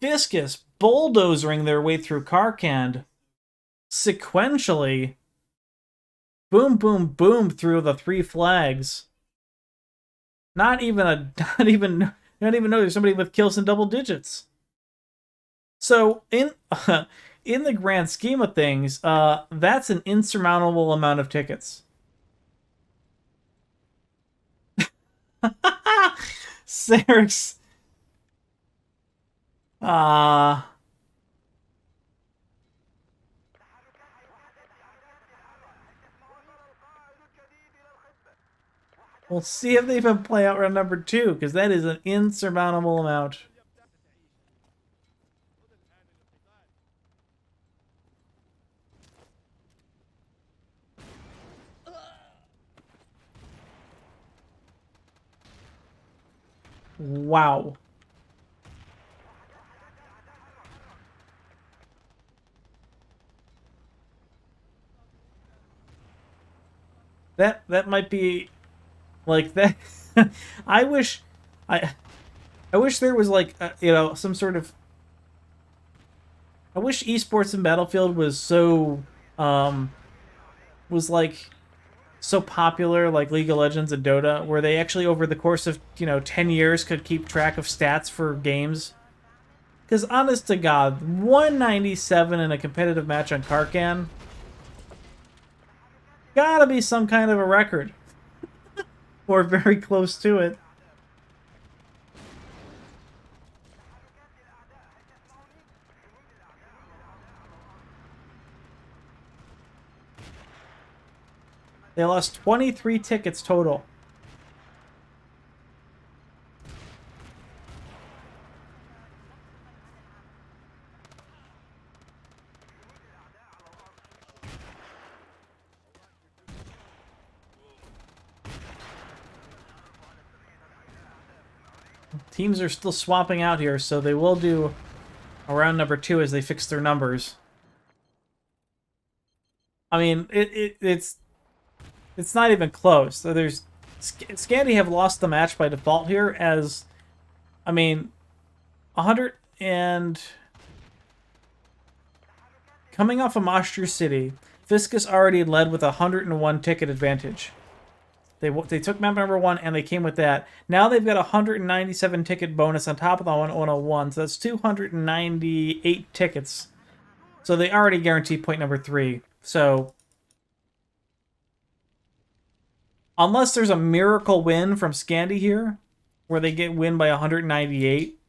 Fiskus bulldozering their way through Karkand. Sequentially. Boom, boom, boom through the 3 flags. Not even know there's somebody with kills in double digits. So in the grand scheme of things, that's an insurmountable amount of tickets. Serix. We'll see if they even play out round number 2, because that is an insurmountable amount. Wow. That might be like that. I wish there was like some sort of. I wish esports in Battlefield was so so popular like League of Legends and Dota, where they actually over the course of 10 years could keep track of stats for games. Because honest to God, 197 in a competitive match on Karkand gotta be some kind of a record. Or very close to it. They lost 23 tickets total. Teams are still swapping out here, so they will do a round number 2 as they fix their numbers. I mean, it's not even close. So there's Scandi have lost the match by default here as, I mean, 100 and Coming off of Mashtuur City, Fiskus already led with a 101 ticket advantage. They took map number 1 and they came with that. Now they've got a 197 ticket bonus on top of the 101, so that's 298 tickets. So they already guarantee point number 3. So unless there's a miracle win from Scandi here, where they get win by 198,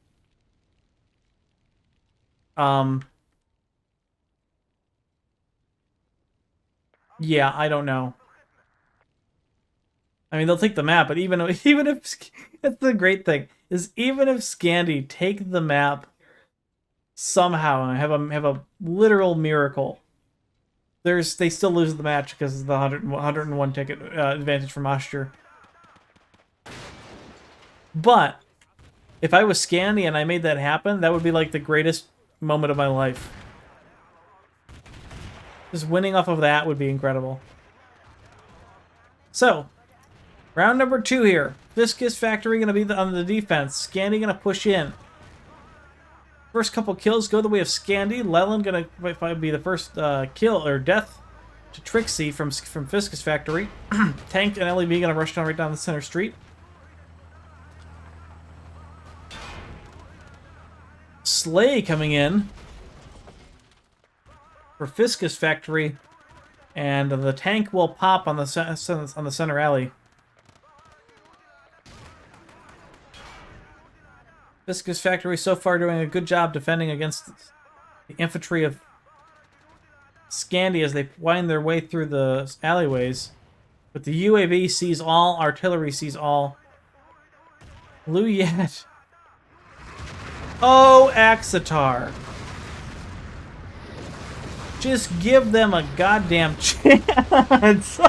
yeah, I don't know. I mean, they'll take the map, but even if that's the great thing is even if Scandi take the map somehow and have a literal miracle, they still lose the match because of the 101 ticket advantage from Mashtuur. But if I was Scandi and I made that happen, that would be like the greatest moment of my life. Just winning off of that would be incredible. So, round number 2 here. Fiskus Factory going to be on the defense. Scandi going to push in. First couple kills go the way of Scandi. Leland going to be the first kill or death to Trixie from Fiskus Factory. Tank and LEV going to rush down right down the center street. Slay coming in for Fiskus Factory, and the tank will pop on the center alley. Fiskus Factory so far doing a good job defending against the infantry of Scandi as they wind their way through the alleyways. But the UAV sees all, artillery sees all. Luyet. Oh, Axitar. Just give them a goddamn chance.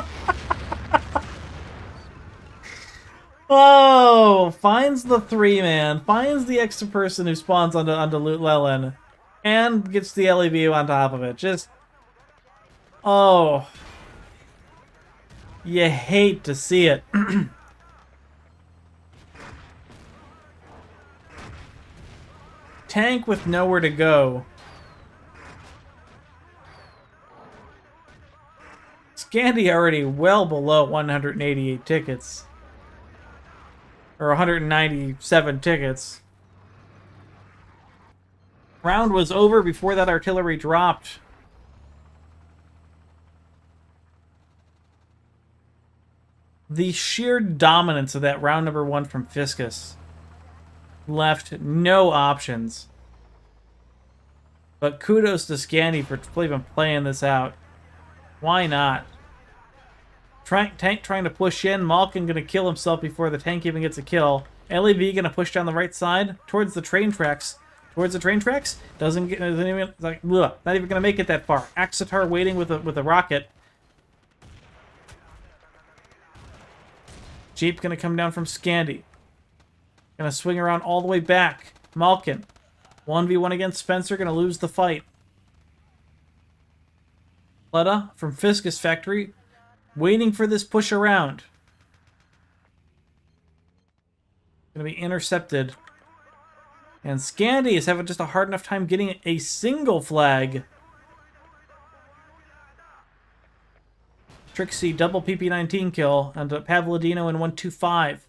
Oh, finds the 3-man, finds the extra person who spawns onto Loot Lelen, and gets the LEV on top of it. Just, oh, you hate to see it. Tank with nowhere to go. Scandi already well below 188 tickets. Or 197 tickets. Round was over before that artillery dropped. The sheer dominance of that round number 1 from Fiskus left no options. But kudos to Scandi for even playing this out. Why not? Tank trying to push in. Malkin going to kill himself before the tank even gets a kill. LEV going to push down the right side towards the train tracks. Towards the train tracks. Doesn't even like ugh, not even going to make it that far. Axitar waiting with a rocket. Jeep going to come down from Scandi. Going to swing around all the way back. Malkin. 1v1 against Spencer. Going to lose the fight. Letta from Fiskus Factory. Waiting for this push around. Going to be intercepted. And Scandi is having just a hard enough time getting a single flag. Trixie double PP19 kill onto Pavlodino in 125.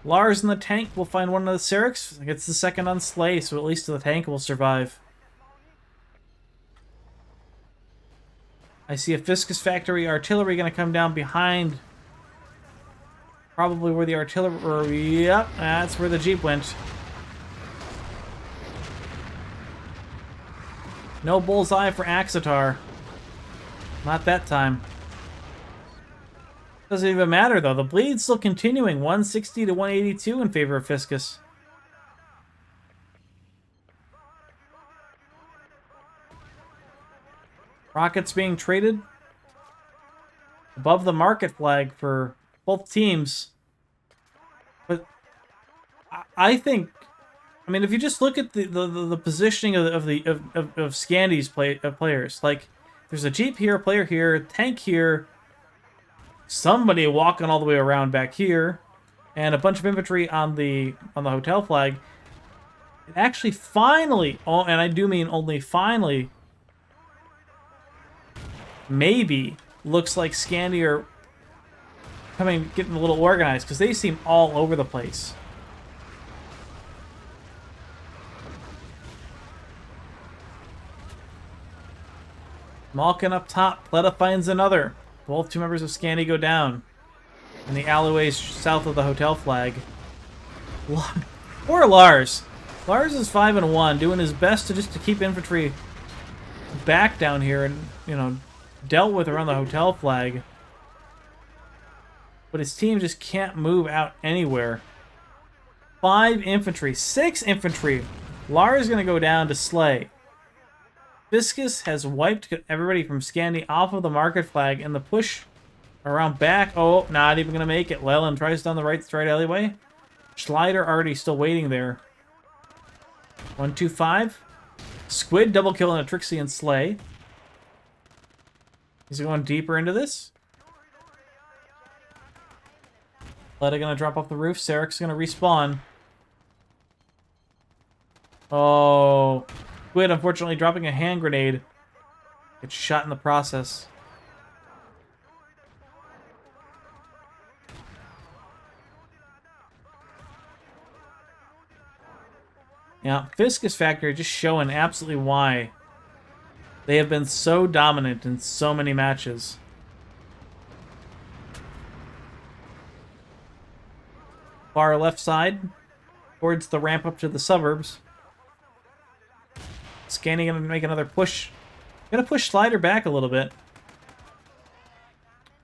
Lars in the tank will find one of the Syrinx. Gets the second on Slay, so at least the tank will survive. I see a Fiskus Factory artillery going to come down behind. Probably where the artillery... Yep, that's where the Jeep went. No bullseye for Axitar. Not that time. Doesn't even matter, though. The bleed's still continuing. 160 to 182 in favor of Fiskus. Rockets being traded above the market flag for both teams. But I think, I mean, if you just look at the positioning of Scandi's players, like there's a Jeep here, a player here, tank here, somebody walking all the way around back here, and a bunch of infantry on the hotel flag. It actually finally, and I do mean only finally, maybe looks like Scandi are getting a little organized, because they seem all over the place. Malkin up top. Pleta finds another. Both two members of Scandi go down. In the alleyways south of the hotel flag. Poor Lars. Lars is 5-1, doing his best to keep infantry back down here and, you know, dealt with around the hotel flag. But his team just can't move out anywhere. 5 infantry, 6 infantry. Lars is going to go down to slay. Fiskus has wiped everybody from Scandi off of the market flag, and the push around back. Oh, not even going to make it. Leland tries down the right alleyway. Schleider already still waiting there. 1-2-5. Squid double kill on a Trixie and Slay. Is he going deeper into this? Pleta gonna drop off the roof. Sarek's gonna respawn. Oh. Squid unfortunately dropping a hand grenade. Gets shot in the process. Yeah, Fiskus Factory just showing absolutely why they have been so dominant in so many matches. Far left side, towards the ramp up to the suburbs. Scandi gonna make another push. Gonna push Slider back a little bit.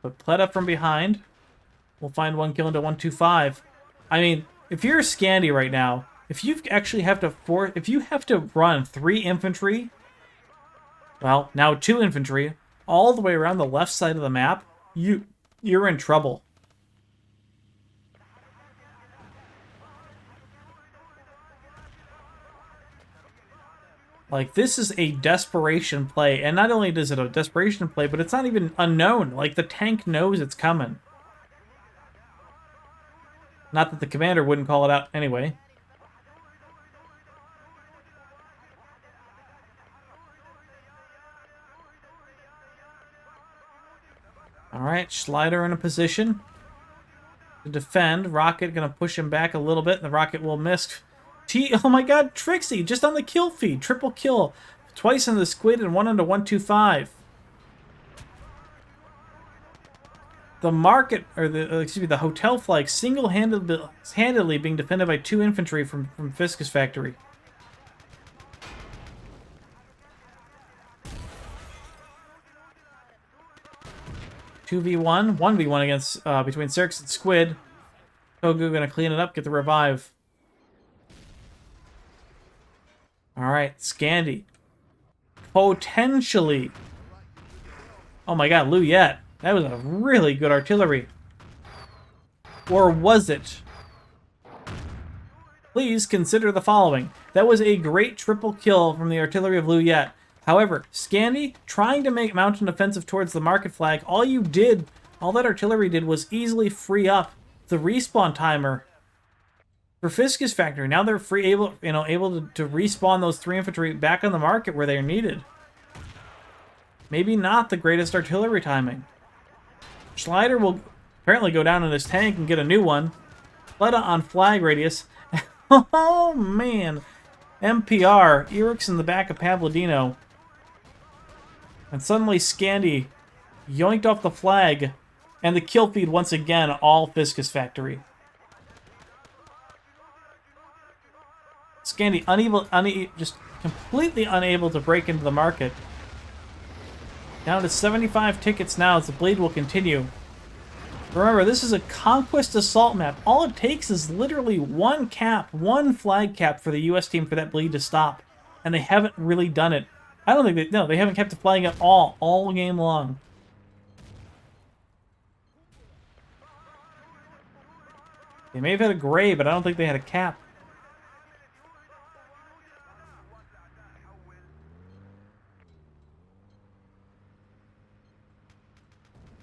But Pleta from behind. We'll find one kill into 1-2-5. I mean, if you're Scandi right now, if you actually have to run 3 infantry, well, now 2 infantry, all the way around the left side of the map, you're in trouble. Like, this is a desperation play, and not only is it a desperation play, but it's not even unknown. Like, the tank knows it's coming. Not that the commander wouldn't call it out anyway. Alright, Schleider in a position to defend. Rocket gonna push him back a little bit, and the Rocket will miss. Oh my god, Trixie, just on the kill feed. Triple kill. Twice in the Squid and one into 1-2-5. The market, or the hotel flag single-handedly being defended by 2 infantry from Fiskus Factory. (2v1), 1v1 against between Cirx and Squid. Togu gonna clean it up, get the revive. Alright, Scandi. Potentially. Oh my god, Luyet. That was a really good artillery. Or was it? Please consider the following. That was a great triple kill from the artillery of Luyet. However, Scandi, trying to mount an offensive towards the market flag, all that artillery did was easily free up the respawn timer for Fiskus Factory. Now they're able to respawn those 3 infantry back on the market where they're needed. Maybe not the greatest artillery timing. Schleider will apparently go down in his tank and get a new one. Pleta on flag radius. Oh man. MPR. Eric's in the back of Pavlodino. And suddenly Scandi yoinked off the flag. And the kill feed once again, all Fiskus Factory. Scandi just completely unable to break into the market. Down to 75 tickets now as the bleed will continue. Remember, this is a Conquest assault map. All it takes is literally one flag cap for the US team for that bleed to stop. And they haven't really done it. I don't think they haven't kept the flag at all game long. They may have had a gray, but I don't think they had a cap.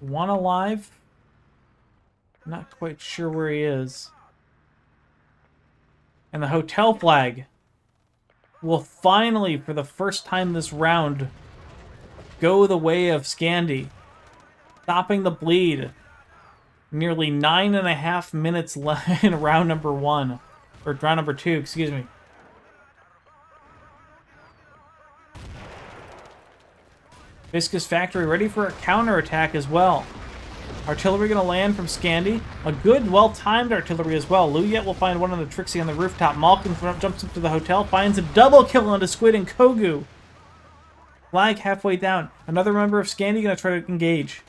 One alive. Not quite sure where he is. And the hotel flag will finally, for the first time this round, go the way of Scandi, stopping the bleed. Nearly 9.5 minutes left in round number 1. Or round number 2, excuse me. Fiskus factory ready for a counterattack as well. Artillery going to land from Scandi. A good, well-timed artillery as well. Luyet will find one on the Trixie on the rooftop. Malkin jumps up to the hotel, finds a double kill onto Squid and Kogu. Flag halfway down. Another member of Scandi going to try to engage.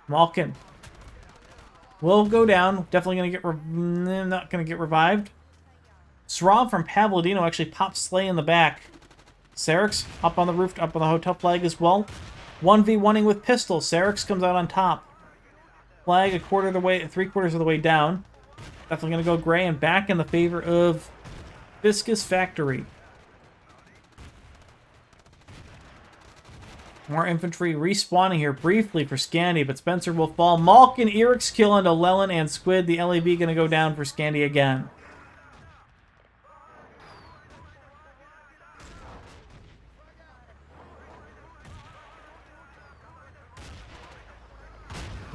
Malkin will go down. Definitely going to get... not going to get revived. Srav from Pavlodino actually pops Slay in the back. Serix up on the roof, up on the hotel flag as well. 1v1ing with pistol. Serix comes out on top. Flag a quarter of the way, 3/4 of the way down. Definitely going to go gray and back in the favor of Fiskus Factory. More infantry respawning here briefly for Scandi, but Spencer will fall. Malkin, Eric's kill onto Lelin and Squid. The LAV going to go down for Scandi again.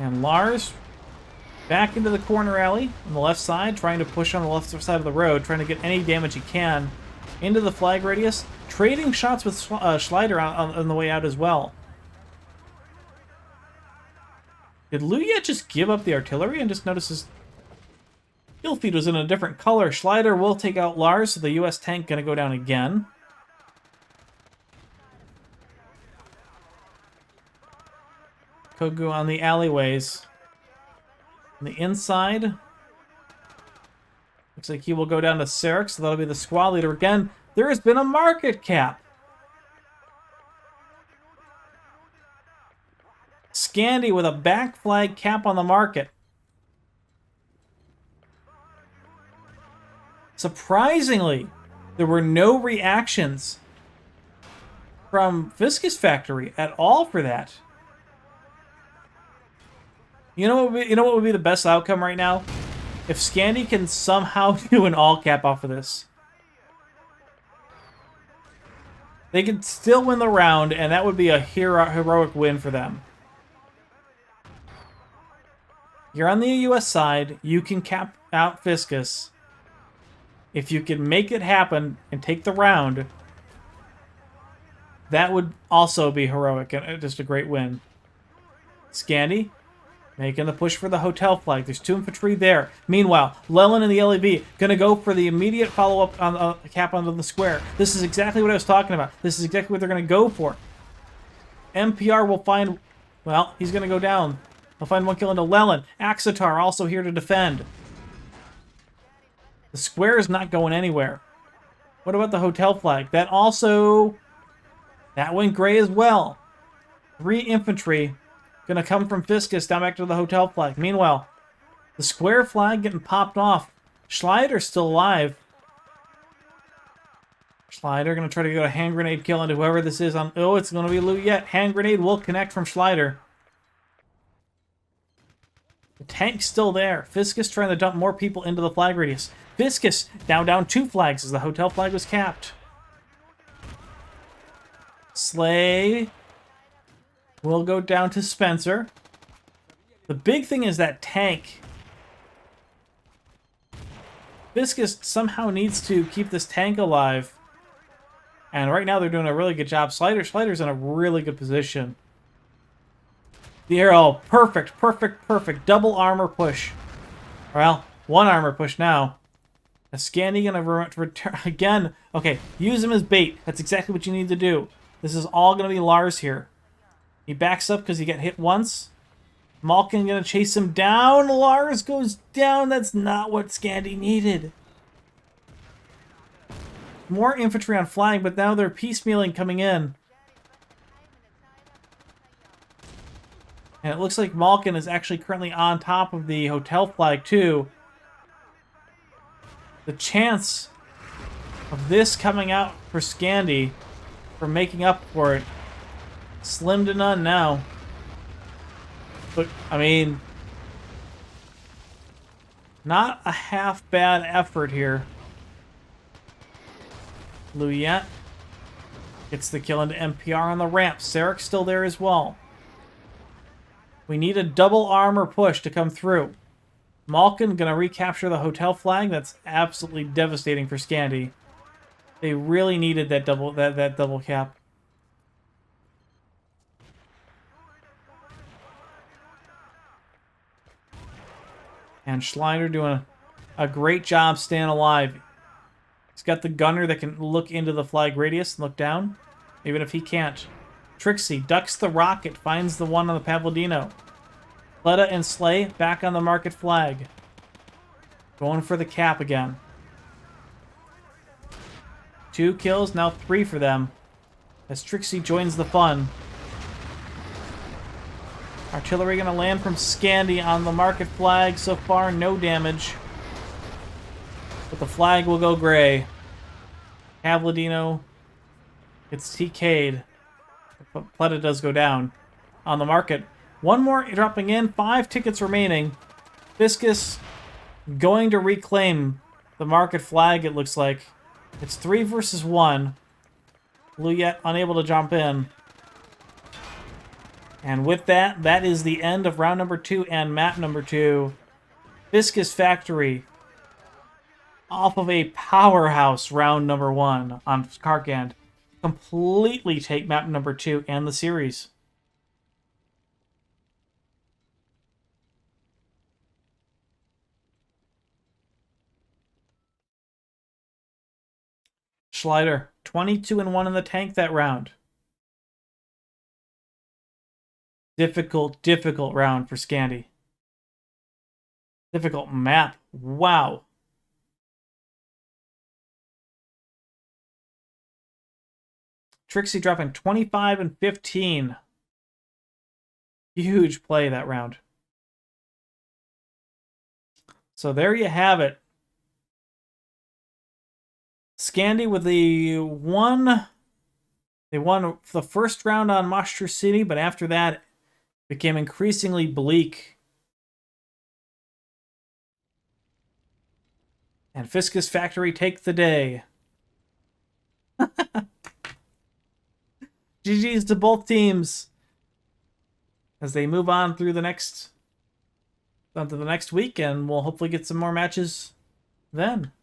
And Lars back into the corner alley on the left side, trying to push on the left side of the road, trying to get any damage he can into the flag radius, trading shots with Schleider on the way out as well. Did Luyet just give up the artillery and just notice his kill feed was in a different color? Schleider will take out Lars, so the US tank going to go down again. Kogu on the alleyways. On the inside, looks like he will go down to Serix, so that'll be the squad leader. Again, there has been a market cap. Scandi with a back flag cap on the market. Surprisingly, there were no reactions from Fiskus Factory at all for that. You know what would be the best outcome right now? If Scandi can somehow do an all cap off of this. They could still win the round, and that would be a heroic win for them. You're on the US side. You can cap out Fiskus. If you can make it happen and take the round, that would also be heroic and just a great win. Scandi making the push for the hotel flag. There's 2 infantry there. Meanwhile, Lelin and the LAV going to go for the immediate follow-up on the cap onto the square. This is exactly what I was talking about. This is exactly what they're going to go for. MPR will find... well, he's going to go down. He'll find 1 kill into Lelin. Axitar also here to defend. The square is not going anywhere. What about the hotel flag? That also... that went gray as well. 3 infantry... gonna come from Fiskus down back to the hotel flag. Meanwhile, the square flag getting popped off. Schleider's still alive. Schleider gonna try to get a hand grenade kill into whoever this is. Oh, it's gonna be Luyet. Hand grenade will connect from Schleider. The tank's still there. Fiskus trying to dump more people into the flag radius. Fiskus down 2 flags as the hotel flag was capped. Slay will go down to Spencer. The big thing is that tank. Fiskus somehow needs to keep this tank alive. And right now they're doing a really good job. Schleider's in a really good position. The arrow, perfect. Double armor push. Well, 1 armor push now. A Scandi gonna return again. Okay, use him as bait. That's exactly what you need to do. This is all gonna be Lars here. He backs up because he got hit once. Malkin gonna chase him down. Lars goes down. That's not what Scandi needed. More infantry on flying, but now they're piecemealing coming in. And it looks like Malkin is actually currently on top of the hotel flag too. The chance of this coming out for Scandi, for making up for it, slim to none now. But, I mean, not a half bad effort here. Luyet Gets the kill into MPR on the ramp. Sarek's still there as well. We need a double armor push to come through. Malkin gonna recapture the hotel flag. That's absolutely devastating for Scandi. They really needed that double cap. And Schleider doing a great job staying alive. He's got the gunner that can look into the flag radius and look down, even if he can't. Trixie ducks the rocket, finds the one on the Pavlodino. Pleta and Slay back on the market flag. Going for the cap again. 2 kills, now 3 for them. As Trixie joins the fun. Artillery going to land from Scandi on the market flag. So far, no damage. But the flag will go gray. Pavlodino gets TK'd. But Pleta does go down. On the market. One more dropping in. 5 tickets remaining. Fiskus going to reclaim the market flag, it looks like. It's 3 versus 1. Blue yet unable to jump in. And with that, that is the end of round number 2 and map number 2. Fiskus Factory off of a powerhouse round number 1 on Karkand. Completely take map number 2 and the series. Schleider, 22-1 in the tank that round. Difficult round for Scandi. Difficult map. Wow. Trixie dropping 25 and 15. Huge play that round. So there you have it. Scandi with the one. They won the first round on Mashtuur City, but after that, it became increasingly bleak. And Fiskus Factory take the day. GG's to both teams as they move on through the next week, and we'll hopefully get some more matches then.